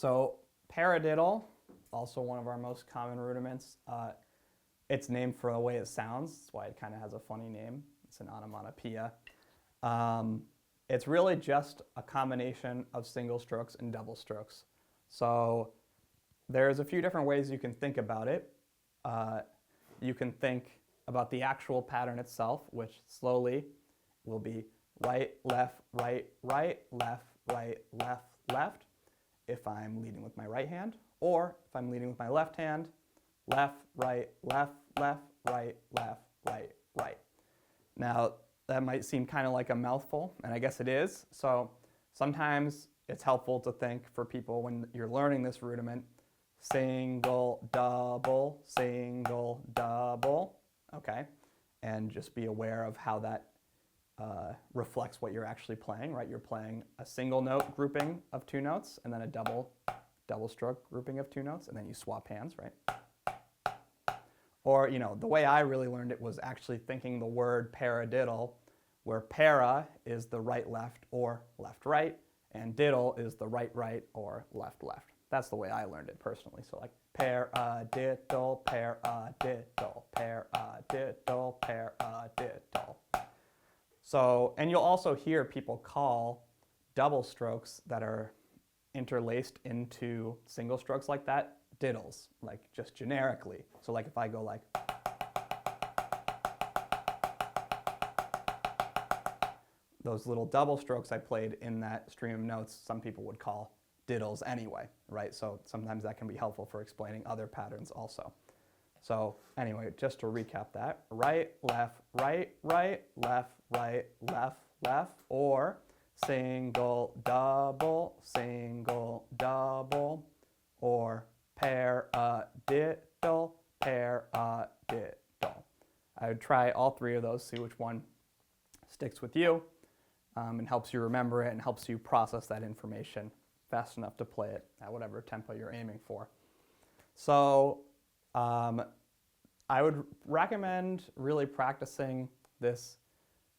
So paradiddle, also one of our most common rudiments. It's named for the way it sounds. That's why it kind of has a funny name. It's an onomatopoeia. It's really just a combination of single strokes and double strokes. So there's a few different ways you can think about it. You can think about the actual pattern itself, which slowly will be right, left, right, right, left, right, left, left, if I'm leading with my right hand, or if I'm leading with my left hand, left, right, left, left, right, left, right, right. Now, that might seem kind of like a mouthful, and I guess it is. So sometimes it's helpful to think for people when you're learning this rudiment, single, double, okay? And just be aware of how that reflects what you're actually playing, right? You're playing a single note grouping of two notes, and then a double stroke grouping of two notes, and then you swap hands, right? Or, you know, the way I really learned it was actually thinking the word paradiddle, where para is the right-left or left-right, and diddle is the right-right or left-left. That's the way I learned it personally. So like paradiddle, paradiddle, paradiddle, paradiddle. So, and you'll also hear people call double strokes that are interlaced into single strokes like that diddles, like just generically. So like if I go like, those little double strokes I played in that stream of notes, some people would call diddles anyway, right? So sometimes that can be helpful for explaining other patterns also. So anyway, just to recap that, right, left, right, right, left, right, left, left, or single, double, or paradiddle, paradiddle. I would try all three of those, see which one sticks with you and helps you remember it and helps you process that information fast enough to play it at whatever tempo you're aiming for. So I would recommend really practicing this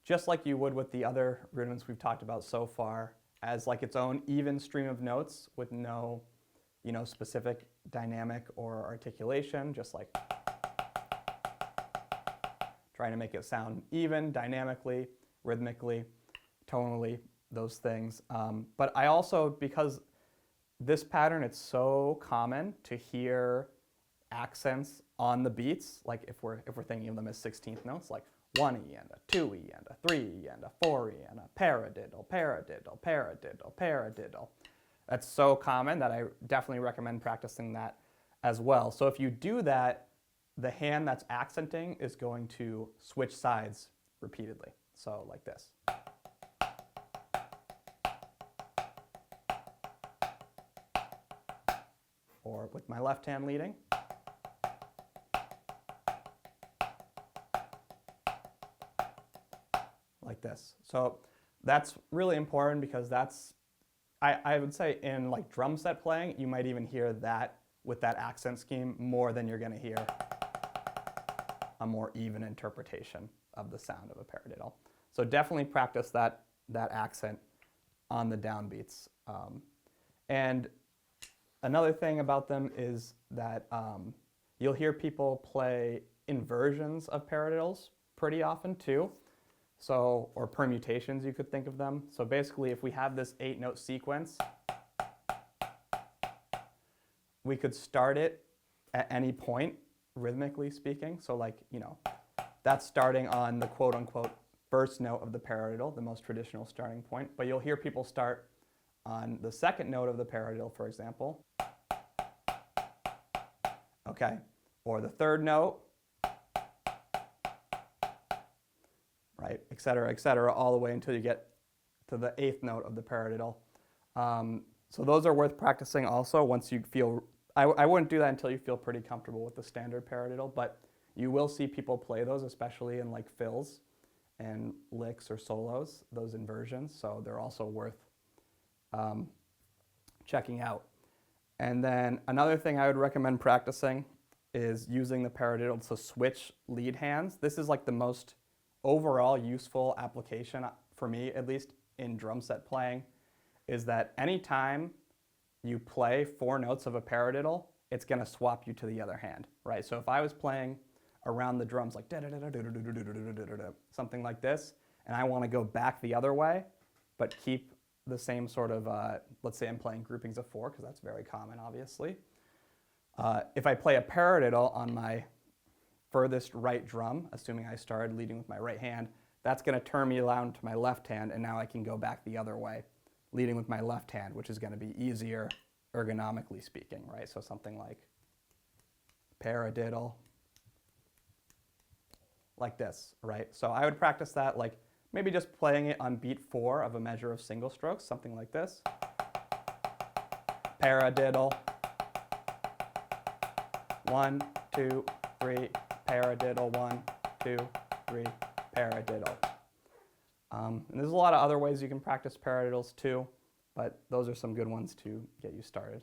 just like you would with the other rudiments we've talked about so far, as like its own even stream of notes with no, you know, specific dynamic or articulation, just like trying to make it sound even dynamically, rhythmically, tonally, those things. But I also, because this pattern, it's so common to hear accents on the beats, like if we're thinking of them as 16th notes, like 1E and a 2E and a 3E and a 4E and a paradiddle, paradiddle, paradiddle, paradiddle. That's so common that I definitely recommend practicing that as well. So if you do that, the hand that's accenting is going to switch sides repeatedly. So like this. Or with my left hand leading. Like this. So that's really important because that's, I would say in like drum set playing, you might even hear that with that accent scheme more than you're going to hear a more even interpretation of the sound of a paradiddle. So definitely practice that accent on the downbeats. And another thing about them is that you'll hear people play inversions of paradiddles pretty often too. So, or permutations, you could think of them. So basically, if we have this 8-note sequence, we could start it at any point, rhythmically speaking. So like, you know, that's starting on the quote-unquote first note of the paradiddle, the most traditional starting point. But you'll hear people start on the second note of the paradiddle, for example. Okay, or the third note, right, et cetera, all the way until you get to the 8th note of the paradiddle. So those are worth practicing also once you feel, I wouldn't do that until you feel pretty comfortable with the standard paradiddle, but you will see people play those, especially in like fills and licks or solos, those inversions, so they're also worth checking out. And then another thing I would recommend practicing is using the paradiddle to switch lead hands. This is like the most overall useful application, for me at least, in drum set playing, is that anytime you play 4 notes of a paradiddle, it's going to swap you to the other hand, right? So if I was playing around the drums like something like this, and I want to go back the other way, but keep the same sort of, let's say I'm playing groupings of 4, because that's very common, obviously. If I play a paradiddle on my furthest right drum, assuming I started leading with my right hand, that's going to turn me around to my left hand, and now I can go back the other way, leading with my left hand, which is going to be easier ergonomically speaking, right? So something like paradiddle, like this, right? So I would practice that like maybe just playing it on beat 4 of a measure of single strokes, something like this. Paradiddle. 1, 2, 3, paradiddle. 1, 2, 3, paradiddle. And there's a lot of other ways you can practice paradiddles too, but those are some good ones to get you started.